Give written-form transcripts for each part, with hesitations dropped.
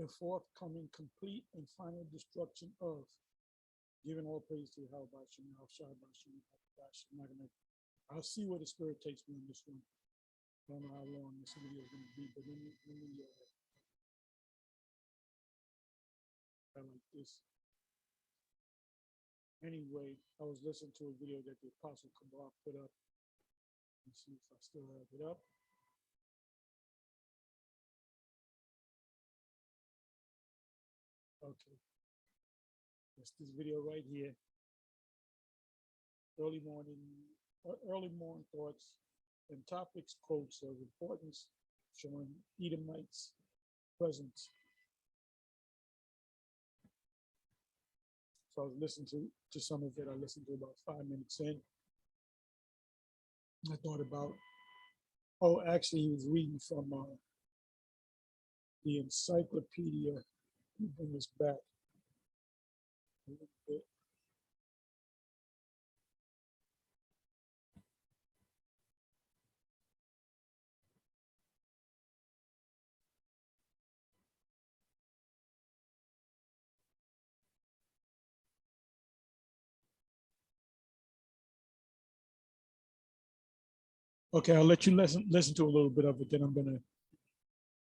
the forthcoming complete and final destruction of, giving all praise to Yahweh Bashem, I'll see where the Spirit takes me on this one. I don't know how long this video is going to be, but let me I like this. Anyway, I was listening to a video that the Apostle Kabar put up. Let's see if I still have it up. Okay. That's this video right here. Early morning thoughts and topics, quotes of importance showing Edomites' presence. So I was listening to some of it. I listened to about 5 minutes in. I thought about, actually he was reading from the encyclopedia. Let me bring this back a little bit. Okay, I'll let you listen to a little bit of it, then I'm gonna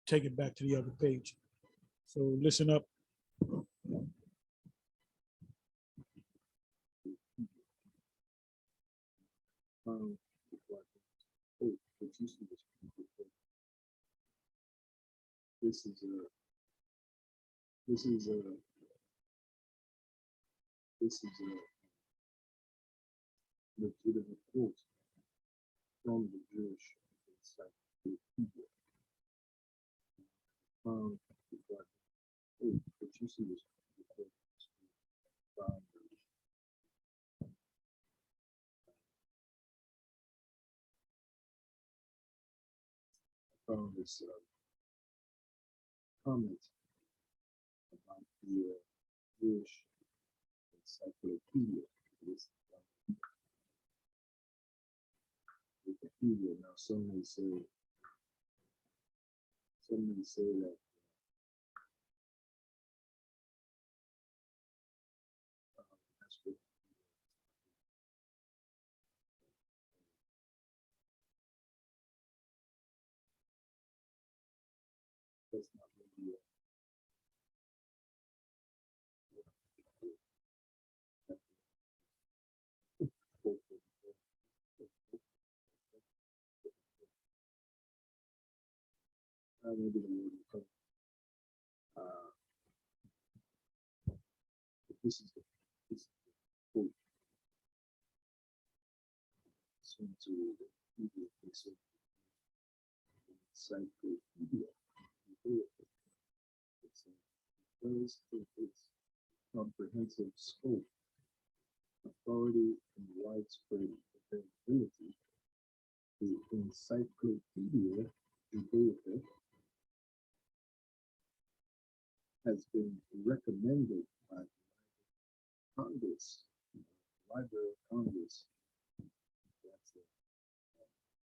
take it back to the other page. So listen up. This is a legitimate quote from the Jewish encyclopedia. Found but you see this found this comment about the Jewish encyclopedia. This Wikipedia. Now, some may say that that's what that's not really maybe the word will come. But this is the quote. Sent to the Hebrew encyclopedia. It's its comprehensive scope, authority, and widespread availability. The Encyclopedia Judaica has been recommended by Congress, Library of Congress. That's a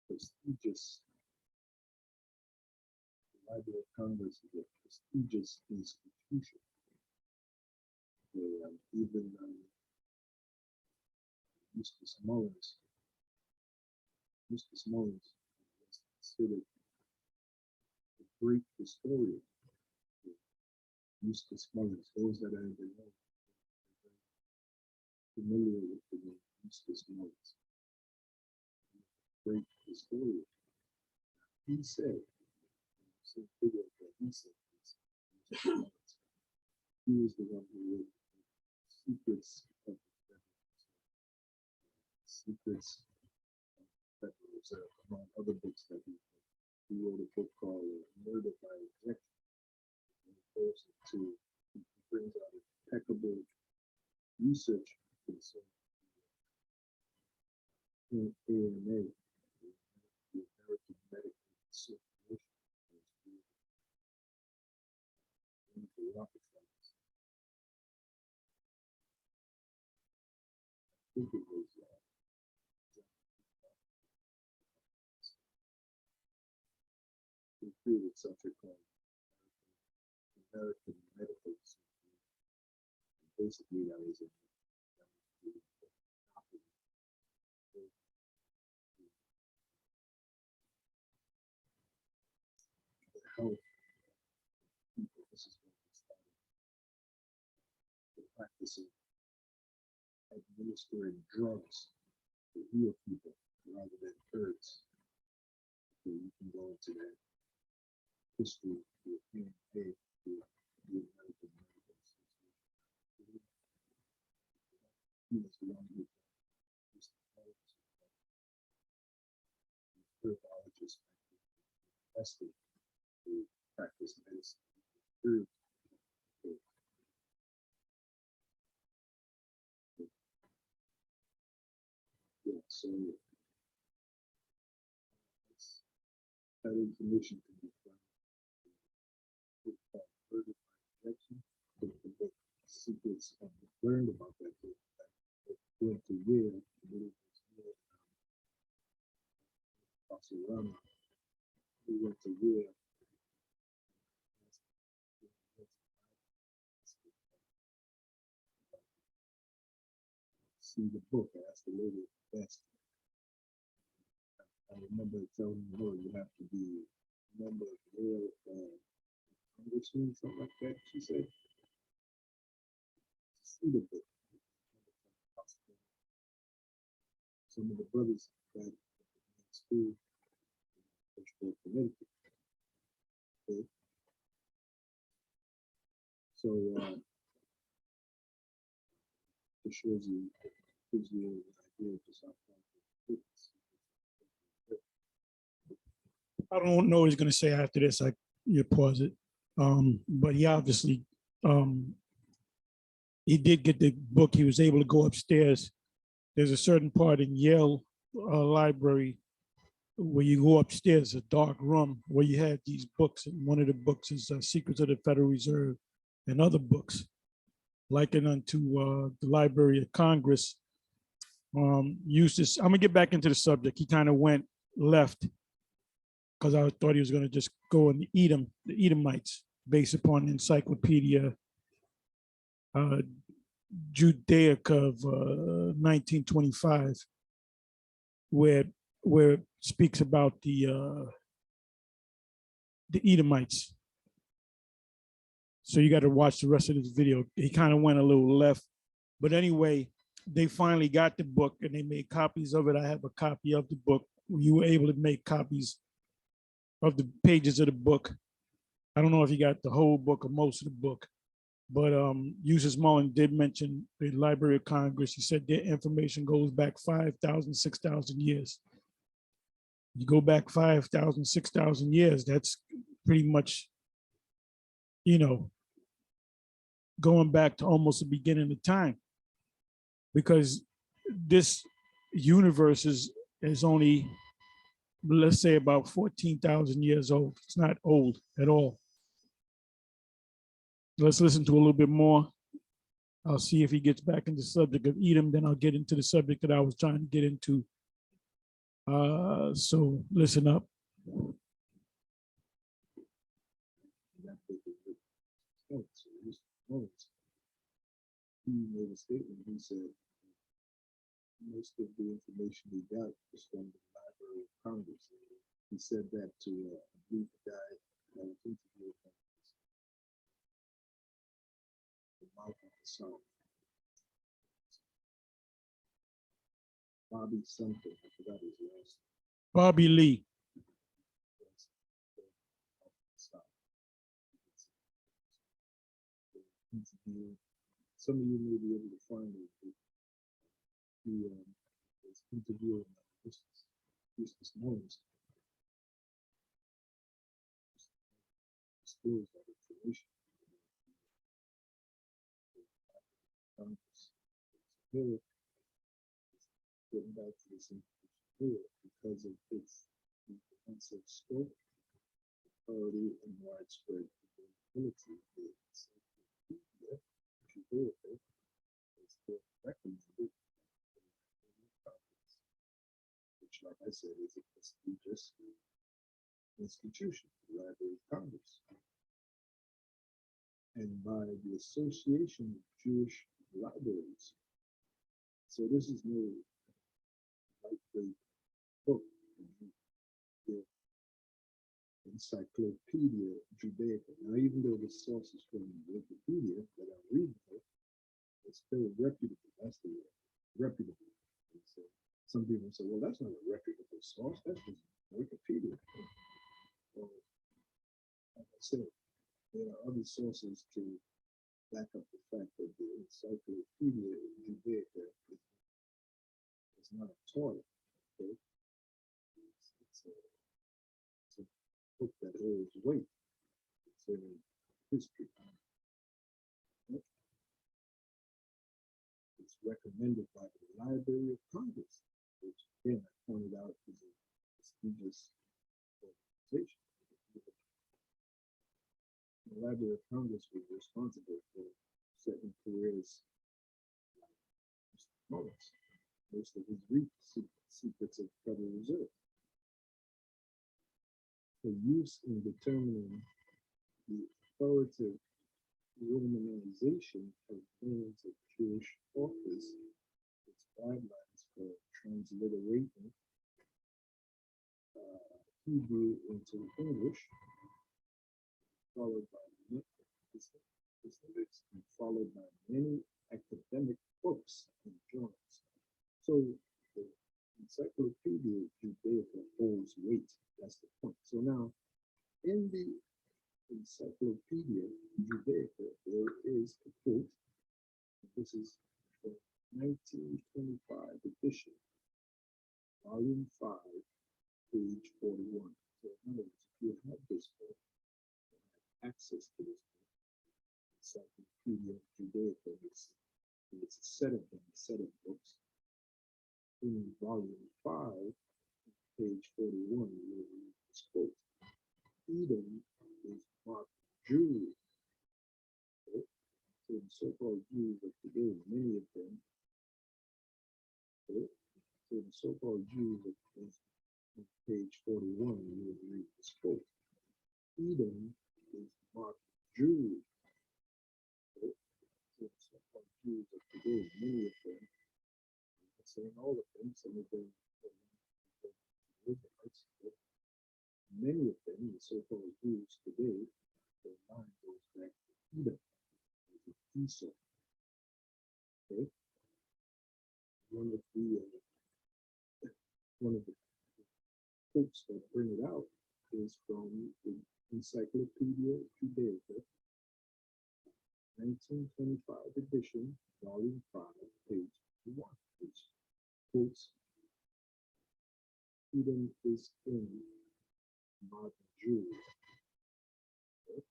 prestigious. The Library of Congress is a prestigious institution. Even Mr. Smollins was considered a great historian. Mr. Smollins, those that I even know, familiar with the name Mr. Smollins, great historian. He said, some figure that he said, he was the one who wrote Secrets of the Federal Reserve, among other books that he wrote. He wrote a book called Murder by Execution. He brings out impeccable research concerning the AMA, the American Medical Association, the Rockefellers. I think it was he created such a called American Medical Association. Basically, that was a health people. This is what we started. The practice of administering drugs to heal people rather than herbs. So you can go into that history with PMA, with the American Medical Association. He was the one who used to herbologist tested to practice medicine. Yeah, so that information can be found in further injection. The book secrets learned about that book. Went to Yale, Barcelona. We went to Yale. See the book. I asked the lady at the desk. I remember telling her you have to be a member of Yale congressman, something like that. She said, see the book. Some of the brothers got in school in Connecticut. Okay. So it shows you, gives you an idea of just how far it is. I don't know what he's going to say after this. You pause it. But he obviously, he did get the book. He was able to go upstairs. There's a certain part in Yale library where you go upstairs, a dark room where you have these books. And one of the books is Secrets of the Federal Reserve and other books likened unto the Library of Congress. Eustace, I'm gonna get back into the subject. He kind of went left because I thought he was going to just go and the Edomites, based upon Encyclopedia Judaic of 1925, where it speaks about the Edomites. So you got to watch the rest of this video. He kind of went a little left, but anyway, they finally got the book and they made copies of it. I have a copy of the book. You were able to make copies of the pages of the book. I don't know if you got the whole book or most of the book, but Eustace Mullen did mention the Library of Congress. He said their information goes back 5,000, 6,000 years. You go back 5,000, 6,000 years, that's pretty much, going back to almost the beginning of time, because this universe is only, let's say, about 14,000 years old. It's not old at all. Let's listen to a little bit more. I'll see if he gets back into the subject of Edom, then I'll get into the subject that I was trying to get into. So listen up. He made a statement. He said most of the information he got was from the Library of Congress. He said that to a brief guy that was interviewed him. The mouth of the South. Bobby something, I forgot his last name. Bobby Lee. Some of you may be able to find it. He was interviewing Eustace Mullins. Disclose that information. Here, getting back to this information here, because of its comprehensive scope, authority, and widespread availability, which, like I said, is a prestigious institution, the Library of Congress. and by the Association of Jewish Libraries. So this is no lightweight book. The Encyclopedia Judaica. Now, even though the source is from Wikipedia that I'm reading, it's still reputable. That's the word, reputable. And so some people say, well, that's not a reputable source. That's just Wikipedia. Well, like I said, there are other sources to back up the fact that the Encyclopedia Judaica is not a toilet. Okay? It's a book that holds weight concerning history. It's recommended by the Library of Congress, which again I pointed out is a prestigious organization. The Library of Congress was responsible for certain careers like Mr. Mullins, most of his secrets of the Federal Reserve. For use in determining the authoritative Romanization of names of Jewish authors, its guidelines for transliterating Hebrew into English, followed by and followed by many academic books and journals. So the Encyclopedia Judaica holds weight. That's the point. So now, in the Encyclopedia Judaica, there is a quote. This is the 1925 edition, volume 5, page 41. So in other words, if you have this book, you have access to this book, Encyclopedia Judaica, it's a set of books. In volume 5, page 41, you will read this quote. Edom is marked Jewry. Okay? So the so-called Jews of today, many of them, okay? So the so-called Jews of on page 41, you will read this quote. Edom is marked Jewry. Okay? So the so-called Jews of today, many of them, I'm not saying all of them, some of them Edomites, but many of them, the so-called Jews today, their mind goes back to Edom, Esau. Okay, one of the quotes that bring it out is from the Encyclopedia Judaica, 1925 edition, volume 5, page 1, which quotes Edom is in modern Jewry. Okay?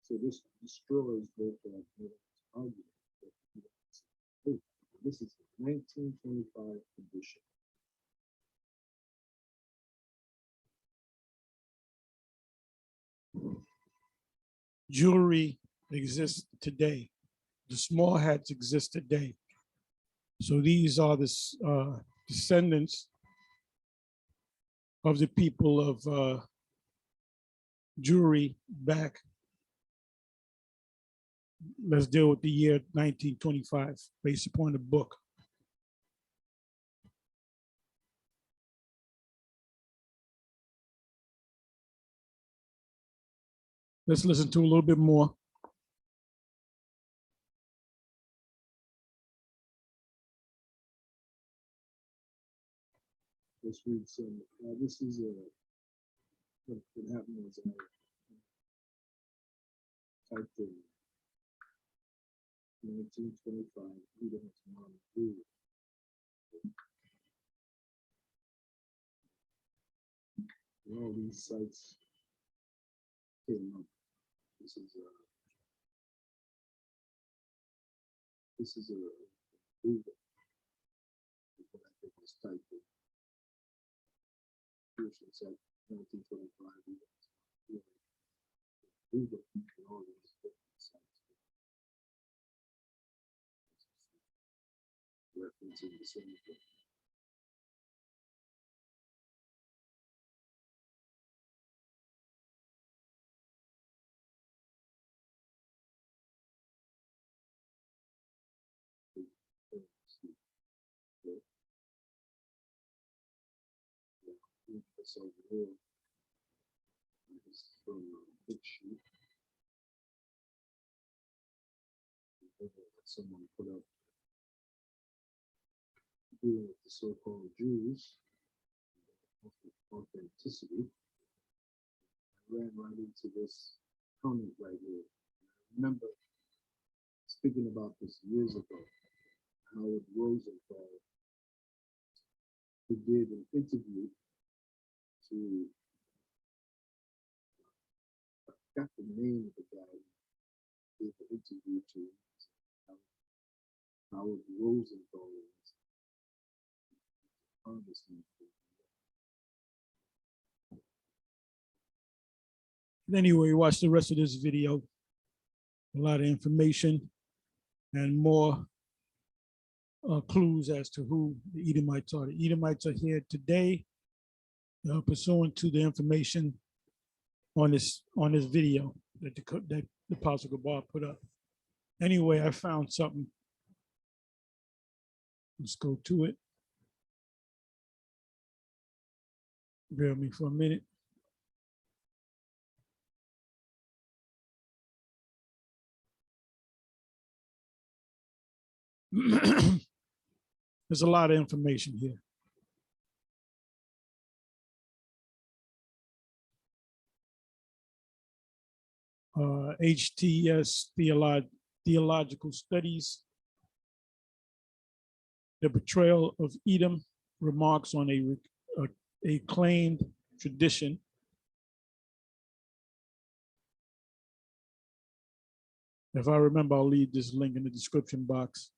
So this destroys both of the argument that this is the 1925 edition. Jewelry exists today. The small hats exist today. So these are the descendants of the people of Jewry back. Let's deal with the year 1925, based upon the book. Let's listen to a little bit more. Let's read some. This is what happened was I typed in 1925 Edom's Mom Jewry. And all these sites came up. This is a Google. What I think was typed in. Jewish site 1925 Google and all these different sites referencing the same thing. that's over here. It's from Big Sheet. Someone put up dealing with the so-called Jews, authenticity. I ran right into this comment right here. I remember speaking about this years ago. Howard Rosenthal, who gave an interview to, I forgot the name of the guy who gave the interview to. Howard Rosenthal was congressman. Anyway, watch the rest of this video. A lot of information and more clues as to who the Edomites are. The Edomites are here today, pursuant to the information on this video that the Apostle Gabar put up. Anyway, I found something. Let's go to it. Bear with me for a minute. There's a lot of information here. HTS Theological Studies, the betrayal of Edom, remarks on a claimed tradition. If I remember, I'll leave this link in the description box.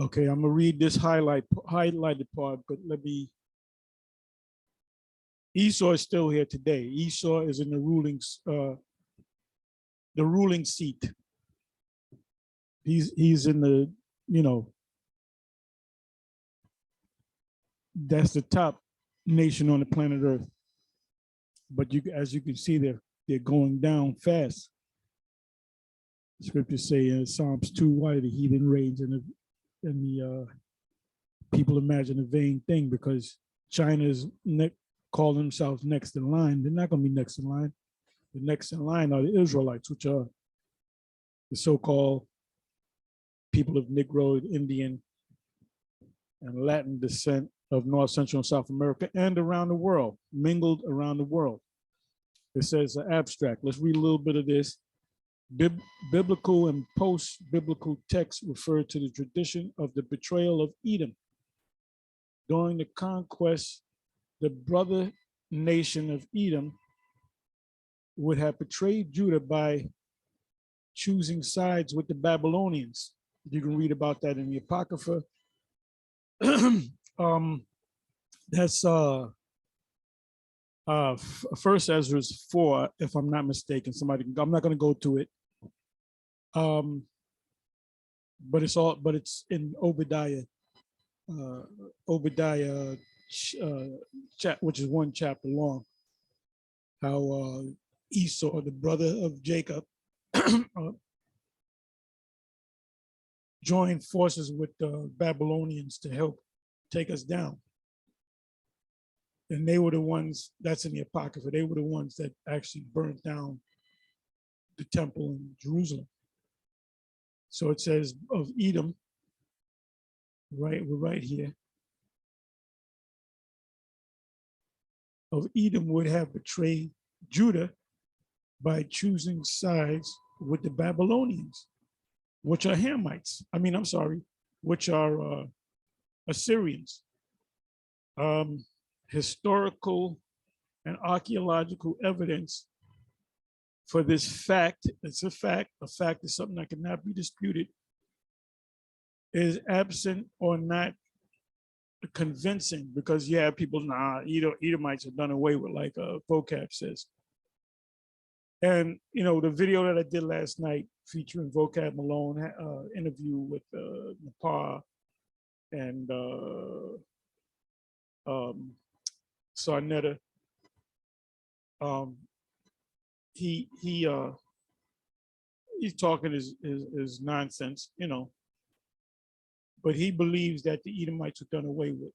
Okay, I'm gonna read this highlighted part, but let me. Esau is still here today. Esau is in the ruling seat. He's in the, that's the top nation on the planet Earth. But as you can see, they're going down fast. Scriptures say in Psalms 2, why the heathen rage and the people imagine a vain thing, because China's call themselves next in line. They're not going to be next in line. The next in line are the Israelites, which are the so-called people of Negro, Indian, and Latin descent of North, Central, and South America and around the world, mingled around the world. It says abstract. Let's read a little bit of this. Biblical and post-biblical texts refer to the tradition of the betrayal of Edom. During the conquest, the brother nation of Edom would have betrayed Judah by choosing sides with the Babylonians. You can read about that in the Apocrypha. That's First Ezra 4, if I'm not mistaken. I'm not going to go to it. But it's in Obadiah, which is one chapter long. How Esau, the brother of Jacob, joined forces with the Babylonians to help take us down. And they were the ones, that's in the Apocrypha, they were the ones that actually burnt down the temple in Jerusalem. So it says of Edom, right, we're right here. Of Edom would have betrayed Judah by choosing sides with the Babylonians, which are Hamites. Which are Assyrians. Historical and archaeological evidence for this fact, it's a fact is something that cannot be disputed, is absent or not convincing, because you have people, Edomites are done away with, like vocab says. And, the video that I did last night featuring Vocab Malone, interview with Nepal and Sarnetta, he's talking his nonsense, you know, but he believes that the Edomites were done away with.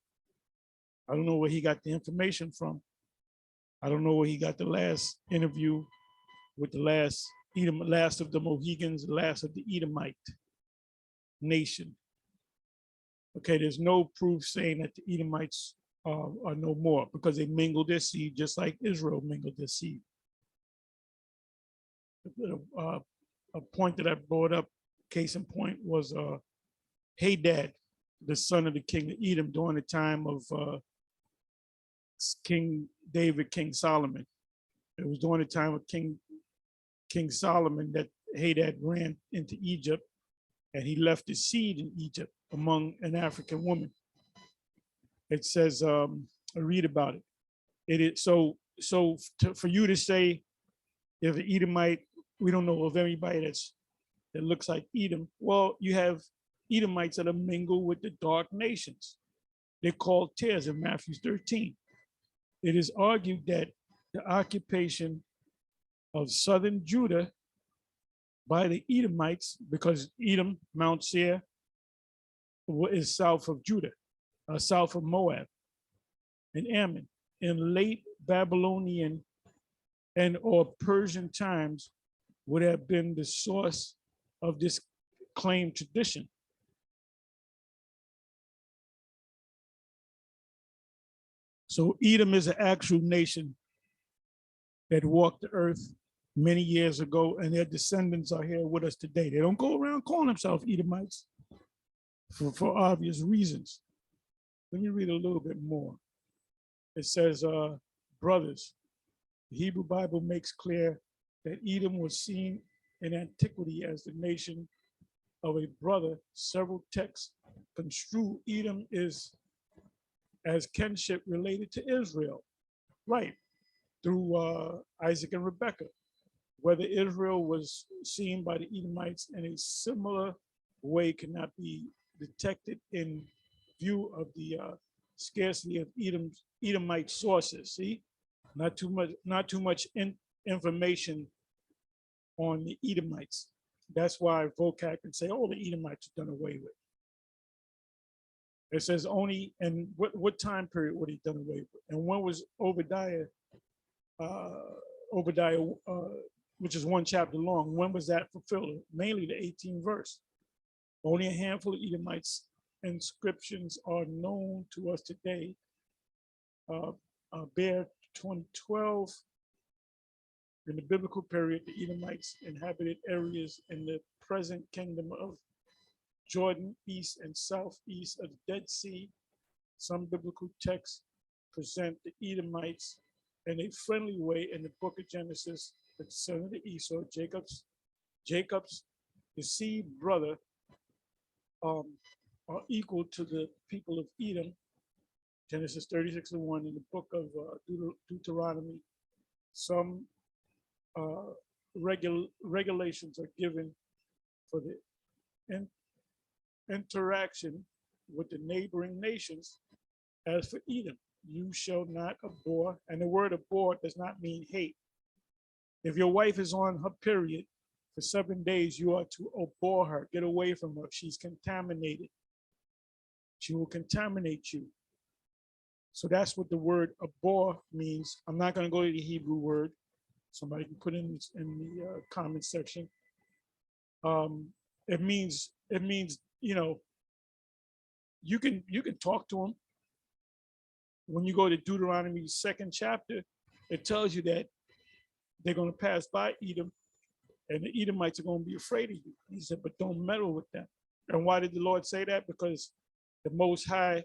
I don't know where he got the information from. I don't know where he got the last interview with the last of the Mohegans, the last of the Edomite nation. Okay, there's no proof saying that the Edomites are no more because they mingled their seed just like Israel mingled their seed. A point that I brought up, case in point, was Hadad, the son of the king of Edom during the time of King David, King Solomon. It was during the time of King Solomon that Hadad ran into Egypt, and he left his seed in Egypt among an African woman. It says, I read about it. It is for you to say if an Edomite, we don't know of anybody that looks like Edom. Well, you have Edomites that are mingled with the dark nations. They're called tares in Matthew 13. It is argued that the occupation of southern Judah by the Edomites, because Edom, Mount Seir, is south of Judah, south of Moab and Ammon, in late Babylonian and or Persian times would have been the source of this claimed tradition. So Edom is an actual nation that walked the earth many years ago, and their descendants are here with us today. They don't go around calling themselves Edomites for obvious reasons. Let me read a little bit more. It says, brothers, the Hebrew Bible makes clear that Edom was seen in antiquity as the nation of a brother. Several texts construe Edom as kinship related to Israel, right, through Isaac and Rebekah. Whether Israel was seen by the Edomites in a similar way cannot be detected in view of the scarcity of Edomite sources. See, not too much information on the Edomites. That's why vocab can say, "Oh, the Edomites are done away with." It says only, and what time period were they done away with? And when was Obadiah, which is one chapter long, when was that fulfilled? Mainly the 18th verse. Only a handful of Edomites inscriptions are known to us today. Bear 2012, in the biblical period, the Edomites inhabited areas in the present kingdom of Jordan, east and southeast of the Dead Sea. Some biblical texts present the Edomites in a friendly way in the book of Genesis, the son of the Esau, Jacob's deceived brother, are equal to the people of Edom. Genesis 36:1 in the book of Deuteronomy. Some regulations are given for the interaction with the neighboring nations. As for Edom, you shall not abhor, and the word abhor does not mean hate. If your wife is on her period for 7 days, you are to abhor her, get away from her. She's contaminated. She will contaminate you. So that's what the word abhor means. I'm not going to go to the Hebrew word. Somebody can put in the comment section. It means, you know, you can talk to them. When you go to Deuteronomy 2nd chapter, it tells you that they're going to pass by Edom, and the Edomites are going to be afraid of you. He said, but don't meddle with them. And why did the Lord say that? Because the Most High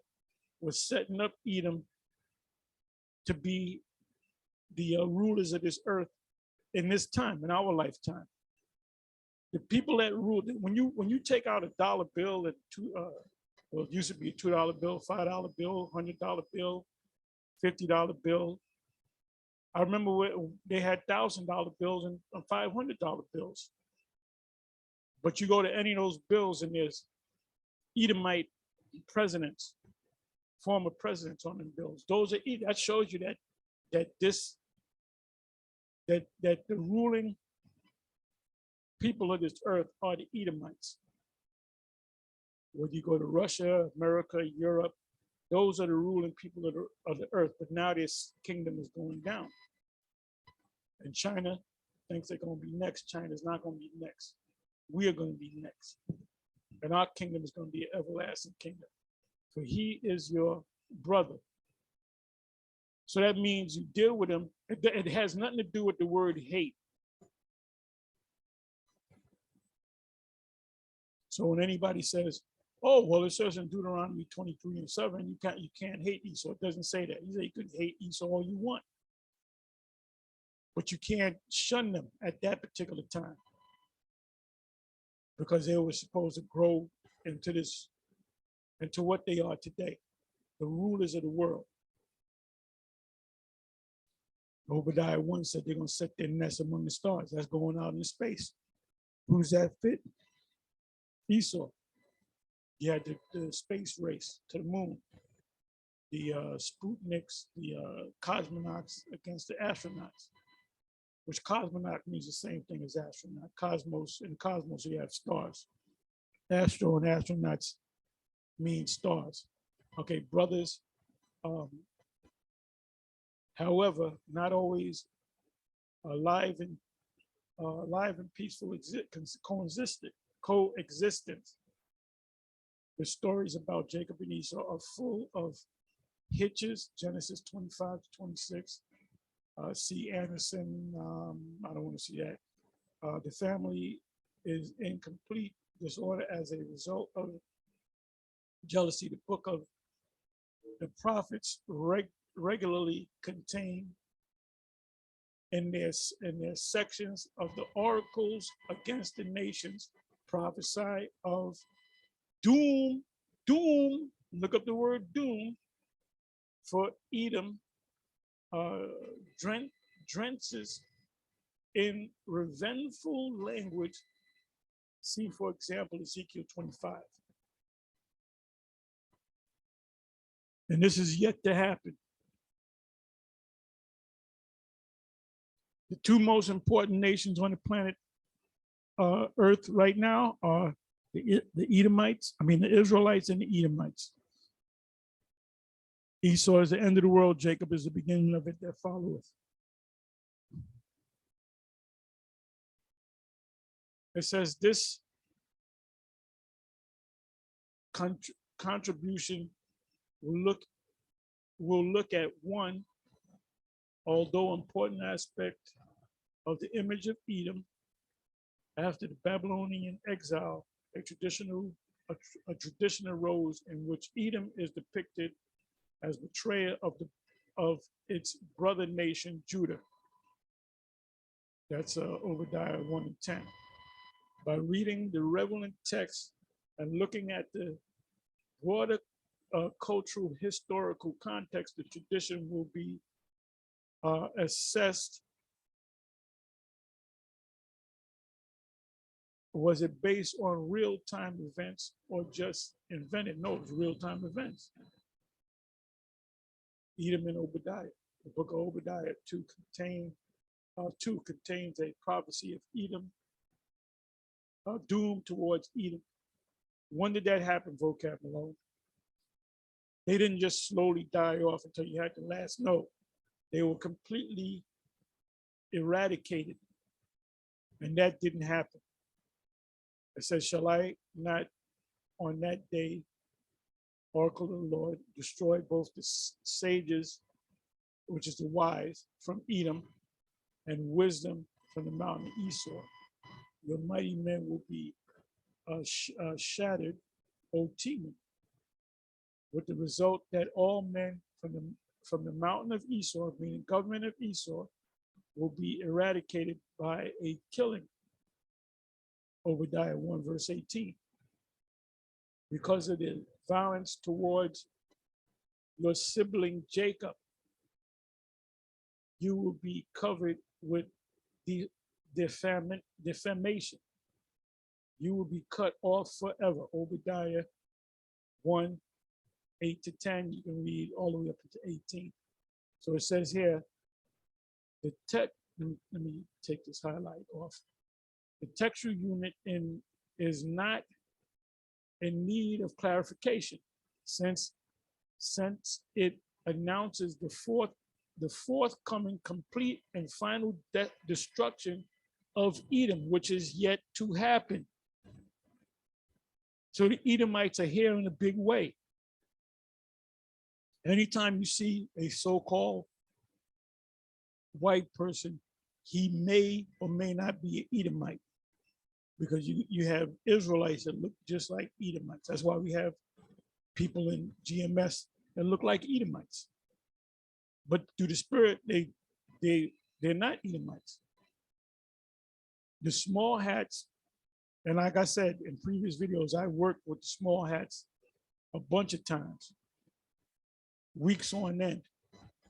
was setting up Edom to be the rulers of this earth in this time, in our lifetime. The people that rule, when you take out a dollar bill and well, it used to be a $2 bill, $5 bill, $100 bill, $50 bill. I remember they had $1,000 bills and $500 bills. But you go to any of those bills and there's Edomite presidents, former presidents on them bills. Those are that shows you that that the ruling people of this earth are the Edomites. Whether you go to Russia, America, Europe, those are the ruling people of the earth. But now this kingdom is going down. And China thinks they're going to be next. China's not going to be next. We are going to be next. And our kingdom is going to be an everlasting kingdom. For he is your brother. So that means you deal with him. It has nothing to do with the word hate. So when anybody says, oh, well, it says in Deuteronomy 23:7, you can't hate Esau. It doesn't say that. He said you could hate Esau all you want. But you can't shun them at that particular time. Because they were supposed to grow into what they are today, the rulers of the world. Obadiah 1 said they're going to set their nest among the stars. That's going out into space. Who's that fit? Esau. You had the space race to the moon. The Sputniks, the cosmonauts against the astronauts, which cosmonaut means the same thing as astronaut. Cosmos, in cosmos, you have stars. Astro and astronauts mean stars. Okay, brothers. However, not always alive and peaceful coexistence. The stories about Jacob and Esau are full of hitches. Genesis 25-26. C. Anderson, I don't want to see that. The family is in complete disorder as a result of jealousy. The book of the prophets regularly contain in their sections of the oracles against the nations prophesy of doom, look up the word doom for Edom, drenches in revengeful language. See, for example, Ezekiel 25. And this is yet to happen. The two most important nations on the planet Earth right now are the Israelites and the Edomites. Esau is the end of the world. Jacob is the beginning of it that followeth. It says this contribution will look at one, although important aspect of the image of Edom after the Babylonian exile. A tradition arose in which Edom is depicted as betrayer of its brother nation Judah. That's Obadiah 1:10. By reading the relevant text and looking at the broader cultural historical context, the tradition will be assessed. Was it based on real-time events or just invented? No, it was real-time events. Edom and Obadiah. The book of Obadiah 2 contains a prophecy of Edom, doom towards Edom. When did that happen, Vocab Malone? They didn't just slowly die off until you had the last note. They were completely eradicated. And that didn't happen. It says, shall I not on that day, oracle of the Lord, destroy both the sages, which is the wise, from Edom, and wisdom from the mountain of Esau. Your mighty men will be shattered, O Teman, with the result that all men from the mountain of Esau, meaning government of Esau, will be eradicated by a killing. Obadiah 1:18. Because of the violence towards your sibling Jacob, you will be covered with the defamation. You will be cut off forever. Obadiah 1:8-10. You can read all the way up to 18. So it says here, let me take this highlight off. The textual unit is not in need of clarification, since it announces the forthcoming complete and final destruction of Edom, which is yet to happen. So the Edomites are here in a big way. Anytime you see a so-called white person, he may or may not be an Edomite, because you have Israelites that look just like Edomites. That's why we have people in GMS that look like Edomites. But through the spirit, they're not Edomites. The small hats, and like I said in previous videos, I worked with the small hats a bunch of times, weeks on end.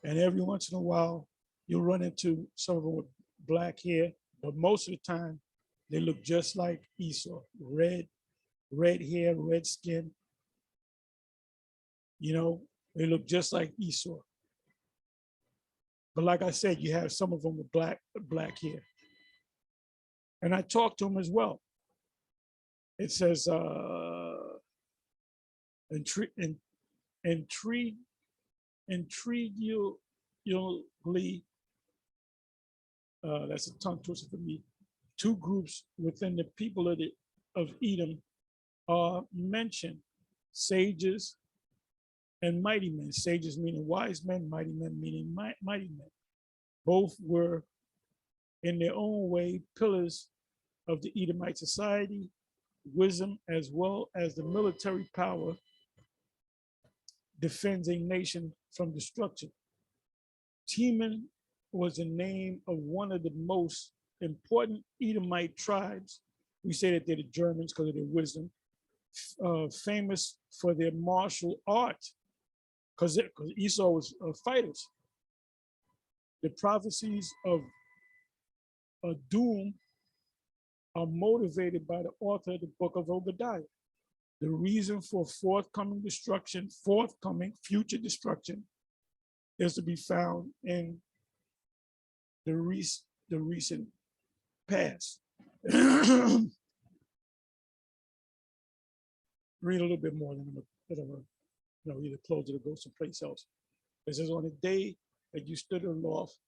And every once in a while, you'll run into some of them with black hair, but most of the time, they look just like Esau, red hair, red skin. You know, they look just like Esau. But like I said, you have some of them with black hair. And I talked to them as well. It says, intriguingly, that's a tongue twister for me. Two groups within the people of Edom are mentioned: sages and mighty men. Sages meaning wise men, mighty men meaning mighty men. Both were, in their own way, pillars of the Edomite society, wisdom as well as the military power defends a nation from destruction. Teman was the name of one of the most important Edomite tribes. We say that they're the Germans because of their wisdom, famous for their martial arts, because Esau was fighters. The prophecies of doom are motivated by the author of the book of Obadiah. The reason for forthcoming future destruction, is to be found in the recent past. Read a little bit more, than either close it or go someplace else. It says, on the day that you stood aloft,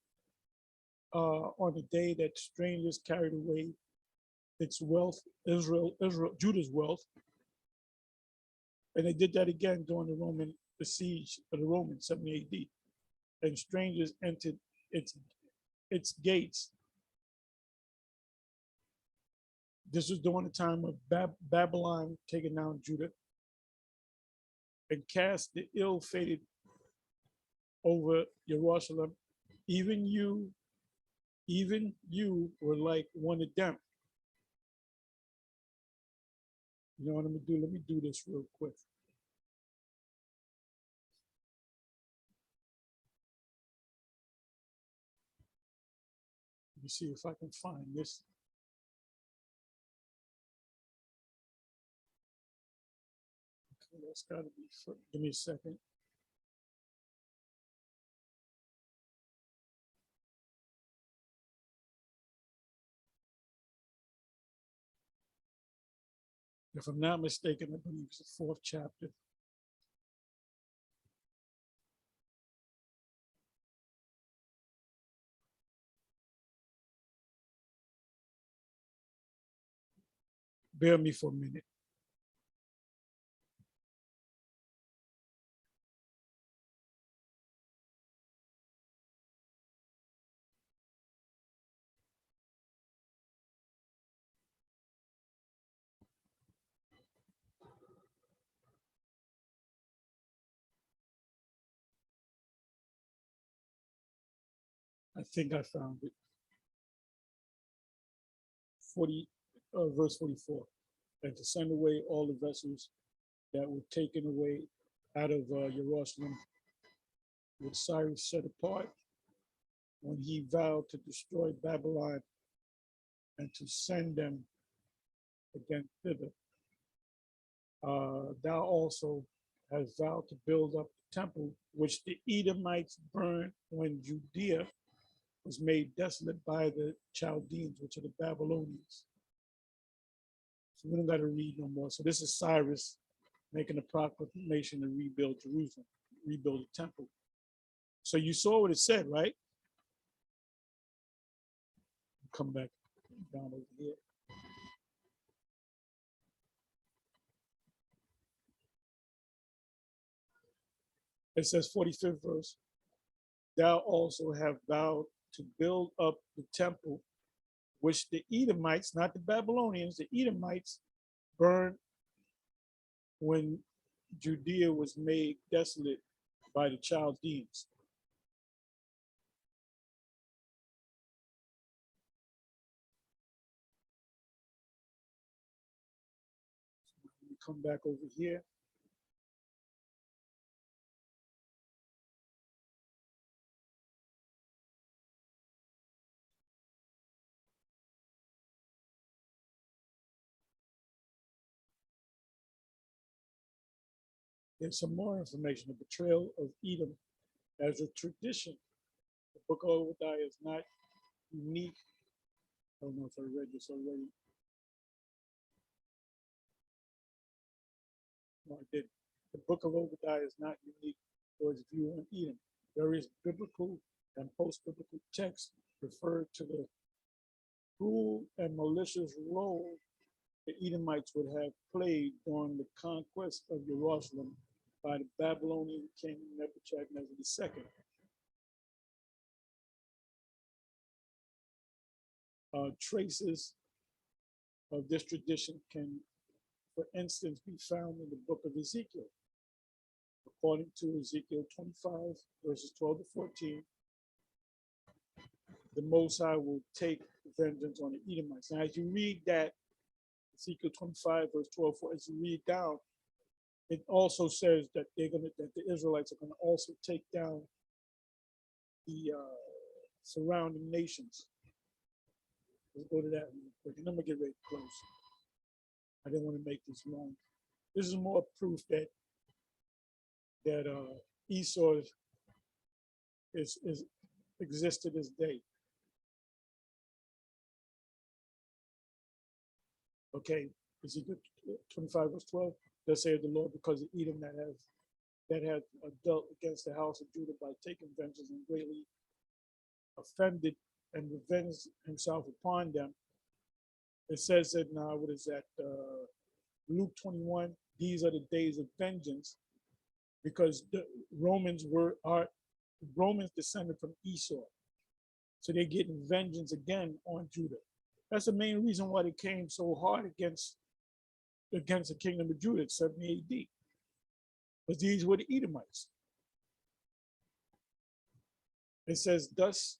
on the day that strangers carried away its wealth, Judah's wealth, and they did that again during the siege of the Romans, 70 AD, and strangers entered its gates. This was during the time of Babylon taking down Judah and cast the ill-fated over Jerusalem. Even you were like one of them. You know what I'm gonna do? Let me do this real quick. Let me see if I can find this. Okay, that's gotta be, give me a second. If I'm not mistaken, I believe it's the 4th chapter. Bear me for a minute. I think I found it. Verse 44. And to send away all the vessels that were taken away out of Jerusalem, which Cyrus set apart when he vowed to destroy Babylon and to send them again thither. Thou also hast vowed to build up the temple which the Edomites burned when Judea was made desolate by the Chaldeans, which are the Babylonians. So we don't got to read no more. So this is Cyrus making a proclamation to rebuild Jerusalem, rebuild the temple. So you saw what it said, right? Come back down over here. It says 45th verse, thou also have vowed to build up the temple which the Edomites, not the Babylonians, the Edomites burned when Judea was made desolate by the Chaldeans. We come back over here. There's some more information. The betrayal of Edom as a tradition. The book of Obadiah is not unique. I don't know if I read this already. No, I didn't. The book of Obadiah is not unique for its view on Edom. Various biblical and post-biblical texts refer to the cruel and malicious role the Edomites would have played during the conquest of Jerusalem by the Babylonian king Nebuchadnezzar II. Traces of this tradition can, for instance, be found in the book of Ezekiel. According to Ezekiel 25, verses 12 to 14, the Most High will take vengeance on the Edomites. Now, as you read that, Ezekiel 25, verse 12, as you read down, it also says that that the Israelites are gonna also take down the surrounding nations. Let's go to that real quick, and I'm gonna get ready to close. I didn't want to make this long. This is more proof that Esau is existed this day. Okay, Ezekiel 25 verse 12. Thus saith the Lord, because of Edom that has dealt against the house of Judah by taking vengeance and greatly offended and revenged himself upon them. It says that now, what is that? Luke 21, these are the days of vengeance, because the Romans descended from Esau. So they're getting vengeance again on Judah. That's the main reason why they came so hard against the kingdom of Judah at 70 AD. Because these were the Edomites. It says, thus,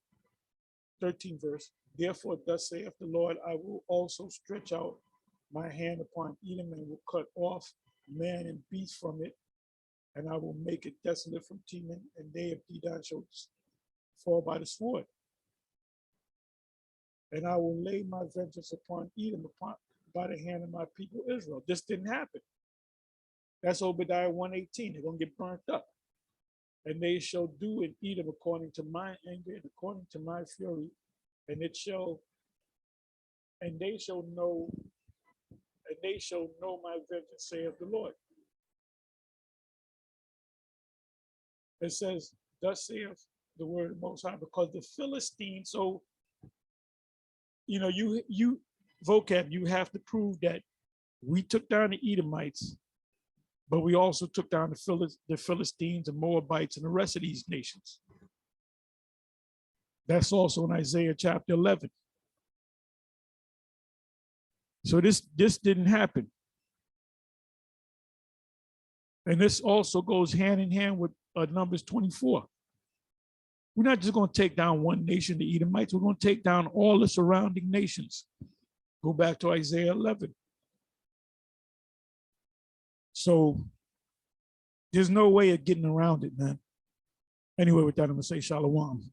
13th verse, therefore thus saith the Lord, I will also stretch out my hand upon Edom and will cut off man and beast from it, and I will make it desolate from Teman, and they of Dedan shall fall by the sword. And I will lay my vengeance upon Edom by the hand of my people Israel. This didn't happen. That's Obadiah 1:18. They're gonna get burnt up. And they shall do in Edom according to my anger and according to my fury, and they shall know my vengeance, saith the Lord. It says, thus saith the word of the Most High, because the Philistines, so you vocab, you have to prove that we took down the Edomites, but we also took down the Philistines and Moabites and the rest of these nations. That's also in Isaiah chapter 11. So this didn't happen. And this also goes hand in hand with Numbers 24. We're not just going to take down one nation, the Edomites. We're going to take down all the surrounding nations. Go back to Isaiah 11. So there's no way of getting around it, man. Anyway, with that, I'm going to say shalom.